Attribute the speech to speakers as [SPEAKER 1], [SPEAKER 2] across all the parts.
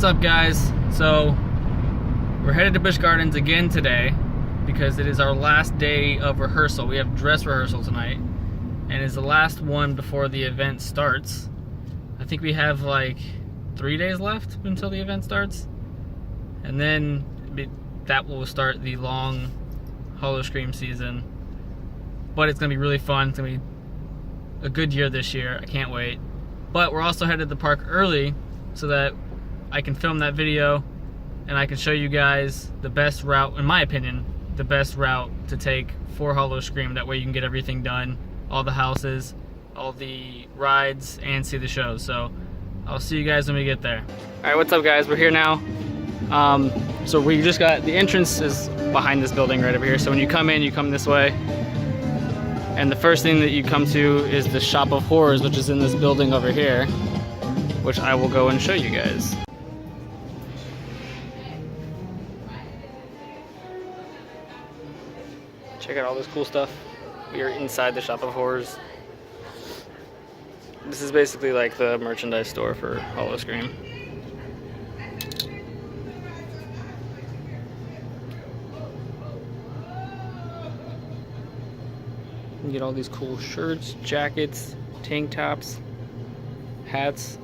[SPEAKER 1] up, guys? So we're headed to Busch Gardens again today because it is our last day of rehearsal. We have dress rehearsal tonight and it's the last one before the event starts. I think we have like 3 days left until the event starts, and then that will start the long Hollow Scream season. But it's gonna be really fun. It's gonna be a good year this year. I can't wait. But we're also headed to the park early so that I can film that video and I can show you guys the best route, in my opinion, the best route to take for Hollow Scream. That way you can get everything done, all the houses, all the rides, and see the shows. So I'll see you guys when we get there. All right, what's up, guys? We're here now. So we just got, the entrance is behind this building right over here. So when you come in, you come this way. And the first thing that you come to is the Shop of Horrors, which is in this building over here, which I will go and show you guys. Check out all this cool stuff. We are inside the Shop of Horrors. This is basically like the merchandise store for Hollow Scream. You get all these cool shirts, jackets, tank tops, hats.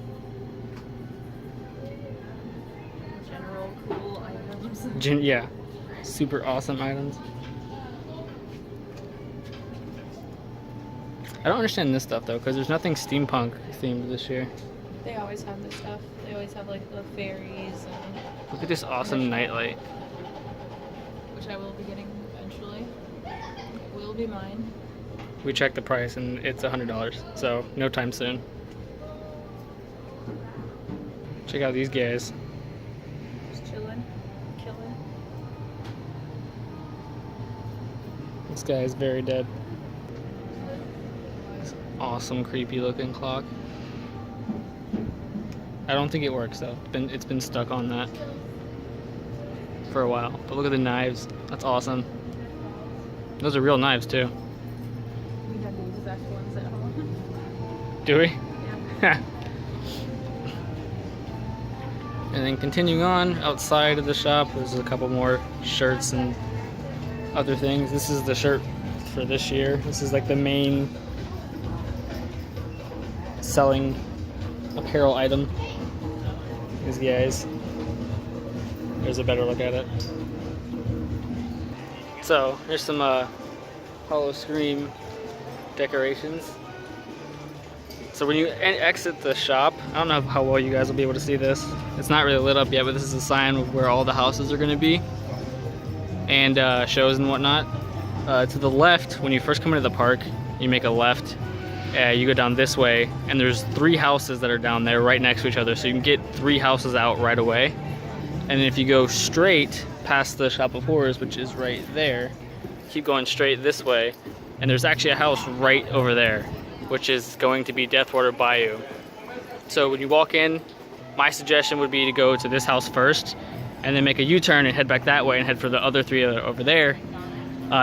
[SPEAKER 2] General cool items.
[SPEAKER 1] Yeah, super awesome items. I don't understand this stuff though, because there's nothing steampunk themed this year.
[SPEAKER 2] They always have this stuff. They always have like the fairies and...
[SPEAKER 1] Look at this awesome nightlight.
[SPEAKER 2] Which I will be getting eventually. It will be mine.
[SPEAKER 1] We checked the price and it's $100, so no time soon. Check out these guys.
[SPEAKER 2] Just chilling, killing.
[SPEAKER 1] This guy is very dead. This awesome, creepy looking clock. I don't think it works though. It's been stuck on that for a while. But look at the knives. That's awesome. Those are real knives too.
[SPEAKER 2] We have the exact ones at home.
[SPEAKER 1] Do we?
[SPEAKER 2] Yeah.
[SPEAKER 1] And then continuing on outside of the shop, there's a couple more shirts and other things. This is the shirt for this year. This is like the main selling apparel item. These guys. There's a better look at it. So here's some Hollow Scream decorations. So when you exit the shop, I don't know how well you guys will be able to see this. It's not really lit up yet, but this is a sign of where all the houses are going to be and shows and whatnot. To the left, when you first come into the park, you make a left. You go down this way, and there's 3 houses that are down there right next to each other, so you can get 3 houses out right away. And then if you go straight past the Shop of Horrors, which is right there, keep going straight this way, and there's actually a house right over there, which is going to be Deathwater Bayou. So when you walk in, my suggestion would be to go to this house first, and then make a U-turn and head back that way and head for the other 3 that are over there,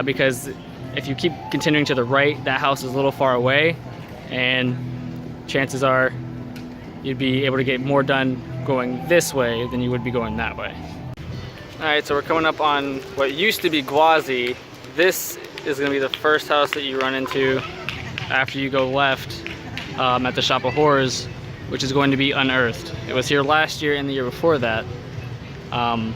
[SPEAKER 1] because if you keep continuing to the right, that house is a little far away, and chances are you'd be able to get more done going this way than you would be going that way. Alright, so we're coming up on what used to be Gwazi. This is going to be the first house that you run into after you go left at the Shop of Horrors, which is going to be Unearthed. It was here last year and the year before that. And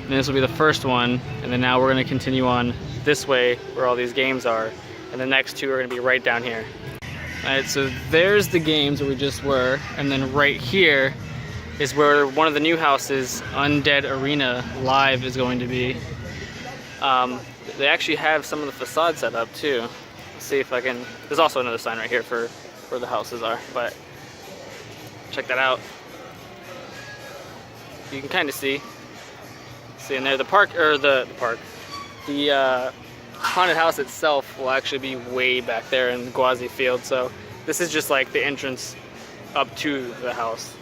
[SPEAKER 1] this will be the first one, and then now we're going to continue on this way where all these games are, and the next 2 are going to be right down here. Alright, so there's the games where we just were, and then right here is where one of the new houses, Undead Arena Live, is going to be. They actually have some of the facade set up too. Let's see if I can, there's also another sign right here for where the houses are, but check that out. You can kind of see in there, the haunted house itself will actually be way back there in the Gwazi field, so this is just like the entrance up to the house.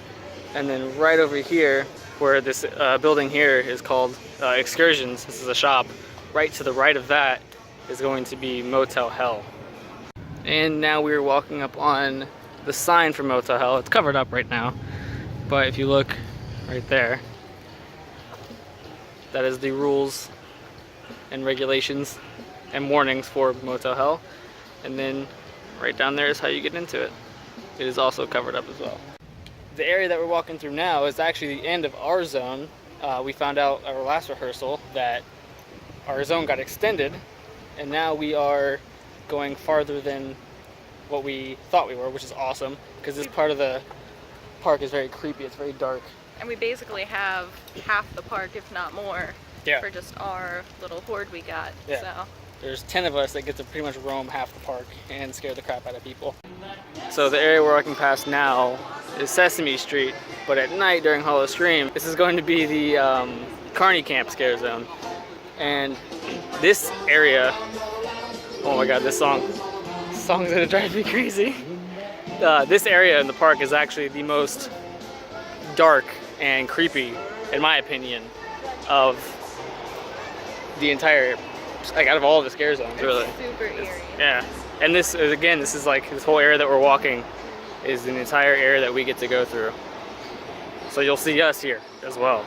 [SPEAKER 1] And then right over here, where this building here is called Excursions, this is a shop, right to the right of that is going to be Motel Hell. And now we're walking up on the sign for Motel Hell. It's covered up right now, but if you look right there. That is the rules and regulations and warnings for Motel Hell. And then right down there is how you get into it. It is also covered up as well. The area that we're walking through now is actually the end of our zone. We found out at our last rehearsal that our zone got extended, and now we are going farther than what we thought we were, which is awesome, because this part of the park is very creepy. It's very dark.
[SPEAKER 2] And we basically have half the park, if not more, for just our little horde we got.
[SPEAKER 1] Yeah.
[SPEAKER 2] So
[SPEAKER 1] there's 10 of us that get to pretty much roam half the park and scare the crap out of people. So the area we're walking past now is Sesame Street, but at night during Hollow Scream, this is going to be the Carny Camp scare zone. And this area, oh my god, this song's gonna drive me crazy. This area in the park is actually the most dark and creepy, in my opinion, of the entire, like out of all the scare zones, really.
[SPEAKER 2] It's super eerie.
[SPEAKER 1] Yeah, and this again, this is like this whole area that we're walking is an entire area that we get to go through. So you'll see us here as well.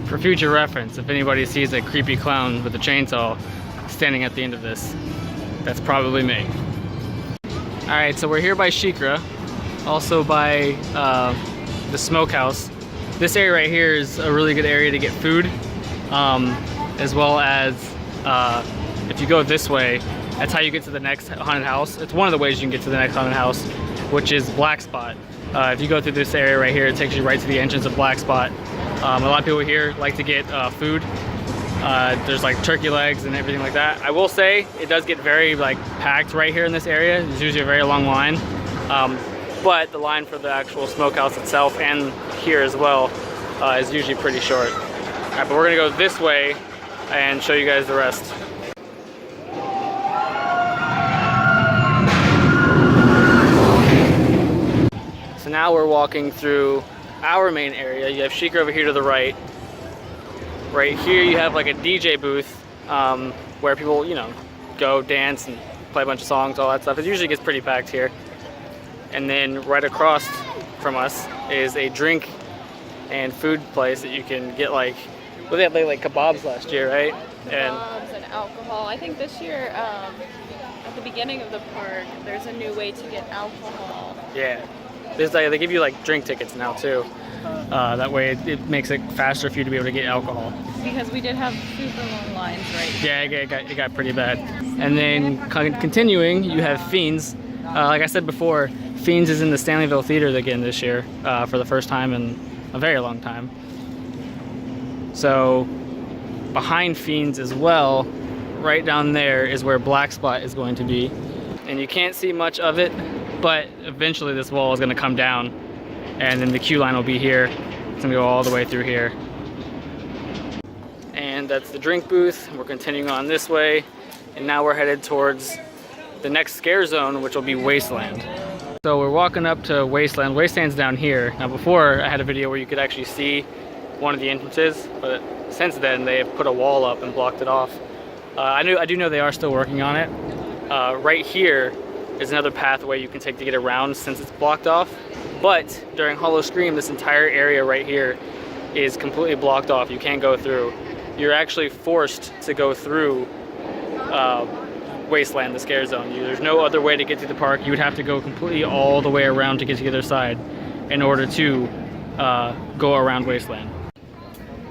[SPEAKER 1] For future reference, if anybody sees a creepy clown with a chainsaw standing at the end of this, that's probably me. All right, so we're here by Shikra, also by the smokehouse. This area right here is a really good area to get food, as well as if you go this way, that's how you get to the next haunted house. It's one of the ways you can get to the next haunted house, which is Black Spot. If you go through this area right here, it takes you right to the entrance of Black Spot. A lot of people here like to get food. There's like turkey legs and everything like that. I will say it does get very like packed right here in this area. There's usually a very long line, but the line for the actual smokehouse itself and here as well is usually pretty short. All right, but we're gonna go this way and show you guys the rest. So now we're walking through our main area. You have Shikra over here to the right. Right here you have like a DJ booth where people, you know, go dance and play a bunch of songs, all that stuff. It usually gets pretty packed here. And then right across from us is a drink and food place that you can get like, well, they had like kebabs last year, right?
[SPEAKER 2] Kebabs and alcohol. I think this year, at the beginning of the park, there's a new way to get alcohol.
[SPEAKER 1] Yeah. There's like, they give you like drink tickets now too. That way it makes it faster for you to be able to get alcohol.
[SPEAKER 2] Because we did have super long lines, right?
[SPEAKER 1] Yeah, it got pretty bad. And then continuing, you have Fiends. Like I said before, Fiends is in the Stanleyville Theater again this year for the first time in a very long time. So behind Fiends as well, right down there is where Black Spot is going to be. And you can't see much of it, but eventually this wall is going to come down and then the queue line will be here. It's going to go all the way through here. And that's the drink booth. We're continuing on this way, and now we're headed towards the next scare zone, which will be Wasteland. So we're walking up to Wasteland. Wasteland's down here. Now before I had a video where you could actually see one of the entrances, but since then they have put a wall up and blocked it off. I do know they are still working on it. Right here is another pathway you can take to get around since it's blocked off. But during Hollow Scream, this entire area right here is completely blocked off. You can't go through. You're actually forced to go through Wasteland, the scare zone. There's no other way to get to the park. You would have to go completely all the way around to get to the other side in order to go around Wasteland.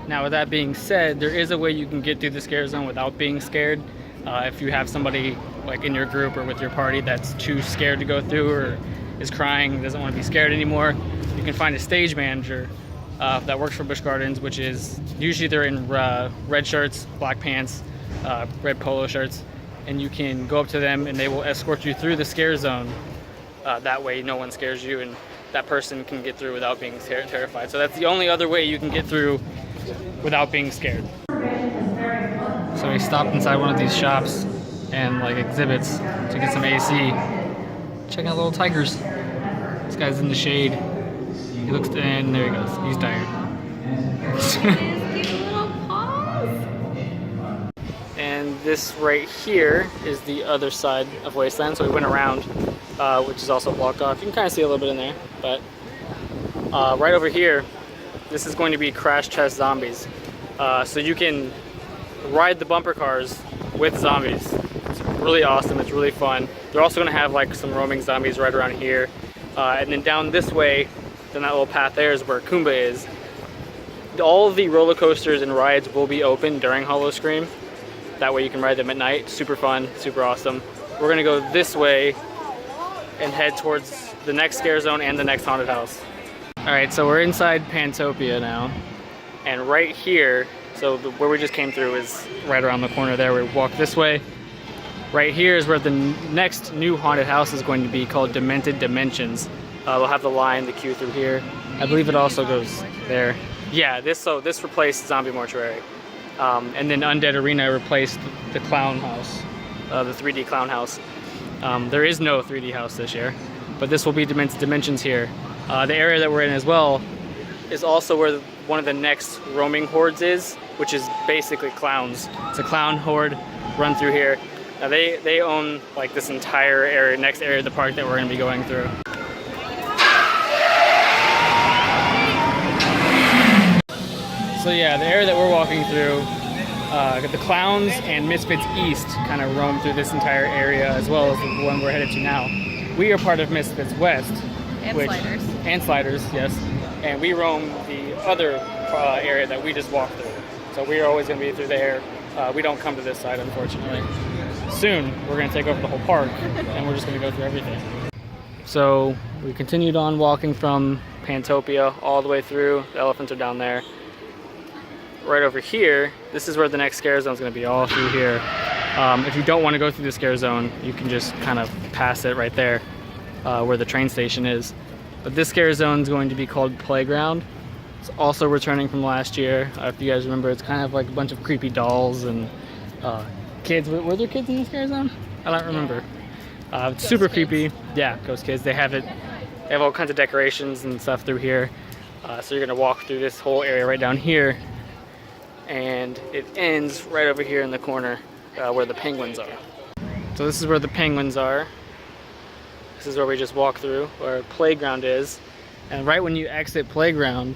[SPEAKER 1] Now with that being said, there is a way you can get through the scare zone without being scared. If you have somebody like in your group or with your party that's too scared to go through or is crying, doesn't want to be scared anymore, you can find a stage manager that works for Busch Gardens, which is usually they're in red shirts, black pants, red polo shirts, and you can go up to them and they will escort you through the scare zone. That way no one scares you and that person can get through without being terrified. So that's the only other way you can get through without being scared. So we stopped inside one of these shops and like exhibits to get some AC. Checking out little tigers. This guy's in the shade. He looks, and there he goes. He's tired. And this right here is the other side of Wasteland. So we went around, which is also blocked off. You can kind of see a little bit in there, but right over here this is going to be Crash Test Zombies. So you can ride the bumper cars with zombies. It's really awesome, it's really fun. They're also gonna have like some roaming zombies right around here. And then down this way, then that little path there is where Kumba is. All of the roller coasters and rides will be open during Howl-O-Scream. That way you can ride them at night. Super fun, super awesome. We're gonna go this way and head towards the next scare zone and the next haunted house. All right, so we're inside Pantopia now. And right here, so where we just came through is right around the corner there. We walk this way. Right here is where the next new haunted house is going to be, called Demented Dimensions. We'll have the line, the queue through here. I believe it also goes there. Yeah, this replaced Zombie Mortuary. And then Undead Arena replaced the Clown House, the 3D Clown House. There is no 3D house this year, but this will be Demented Dimensions here. The area that we're in as well is also where one of the next roaming hordes is, which is basically clowns. It's a clown horde run through here. Now they own like this entire area, next area of the park that we're gonna be going through. So yeah, the area that we're walking through, the Clowns and Misfits East kind of roam through this entire area, as well as the one we're headed to now. We are part of Misfits West. And Sliders, yes. And we roam the other area that we just walked through. So we are always going to be through there. We don't come to this side, unfortunately. Soon, we're going to take over the whole park, and we're just going to go through everything. So we continued on walking from Pantopia all the way through. The elephants are down there. Right over here, this is where the next scare zone is going to be, all through here. If you don't want to go through the scare zone, you can just kind of pass it right there where the train station is. But this scare zone is going to be called Playground. It's also returning from last year. If you guys remember, it's kind of like a bunch of creepy dolls and kids. Were there kids in the scare zone? I don't remember. It's super creepy. Yeah, ghost kids. They have all kinds of decorations and stuff through here. So you're going to walk through this whole area right down here. And it ends right over here in the corner where the penguins are. So this is where the penguins are. This is where we just walked through, where Playground is. And right when you exit Playground,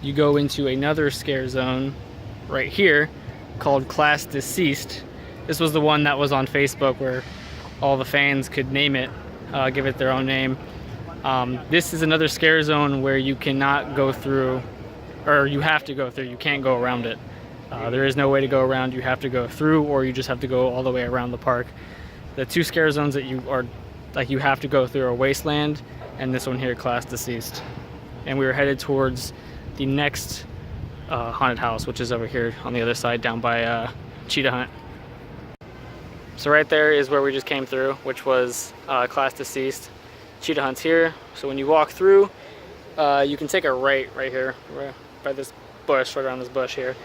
[SPEAKER 1] you go into another scare zone right here called Class Deceased. This was the one that was on Facebook where all the fans could name it, give it their own name. This is another scare zone where you cannot go through, or you have to go through, you can't go around it. There is no way to go around. You have to go through, or you just have to go all the way around the park. The two scare zones that you have to go through are Wasteland and this one here, Class Deceased. And we were headed towards the next haunted house, which is over here on the other side down by Cheetah Hunt. So right there is where we just came through, which was Class Deceased. Cheetah Hunt's here. So when you walk through, you can take a right here, right by this bush, right around this bush here.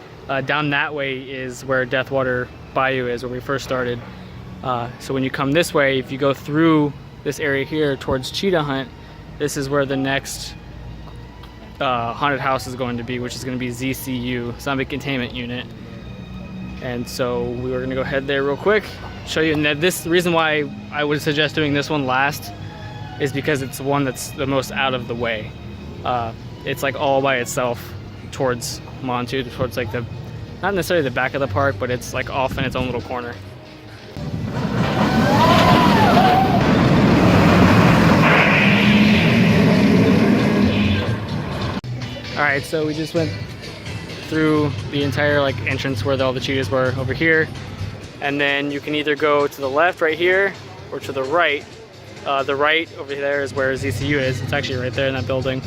[SPEAKER 1] Down that way is where Deathwater Bayou is, where we first started. So when you come this way, if you go through this area here towards Cheetah Hunt, this is where the next haunted house is going to be, which is going to be ZCU, Zombie Containment Unit. And so we were going to go ahead there real quick, show you. And the reason why I would suggest doing this one last is because it's the one that's the most out of the way. It's like all by itself towards Montu, towards like the, not necessarily the back of the park, but it's like off in its own little corner. Alright, so we just went through the entire like entrance where all the cheetahs were over here. And then you can either go to the left right here or to the right. The right over there is where ZCU is. It's actually right there in that building.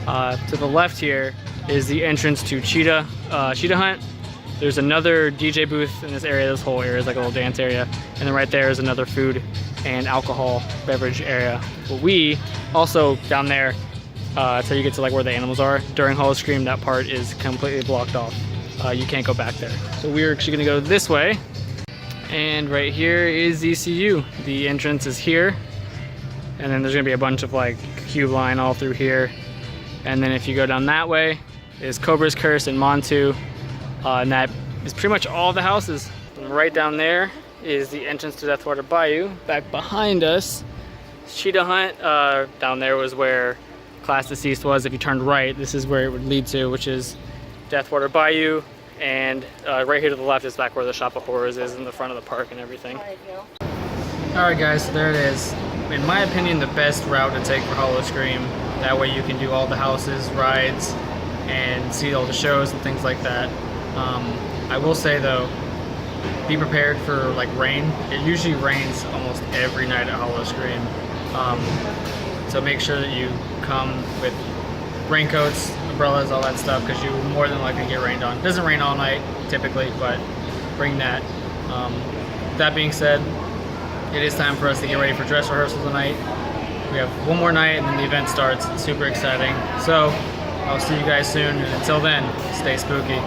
[SPEAKER 1] To the left here is the entrance to Cheetah Hunt. There's another DJ booth in this area. This whole area is like a little dance area. And then right there is another food and alcohol beverage area. But we also down there, until you get to like where the animals are, during Howl-O-Scream, that part is completely blocked off. You can't go back there. So we're actually gonna go this way. And right here is ZCU. The entrance is here. And then there's gonna be a bunch of like cube line all through here. And then if you go down that way is Cobra's Curse and Montu. And that is pretty much all the houses. And right down there is the entrance to Deathwater Bayou. Back behind us, Cheetah Hunt. Down there was where class deceased was. If you turned right, this is where it would lead to, which is Deathwater Bayou, and right here to the left is back where the Shop of Horrors is in the front of the park and everything. Alright guys, so there it is. In my opinion, the best route to take for Howl-O-Scream. That way you can do all the houses, rides, and see all the shows and things like that. I will say though, be prepared for like rain. It usually rains almost every night at Howl-O-Scream. So make sure that you come with raincoats, umbrellas, all that stuff, because you will more than likely get rained on. It doesn't rain all night typically, but bring that. That being said, it is time for us to get ready for dress rehearsal tonight. We have one more night and then the event starts. It's super exciting. So I'll see you guys soon, and until then, stay spooky.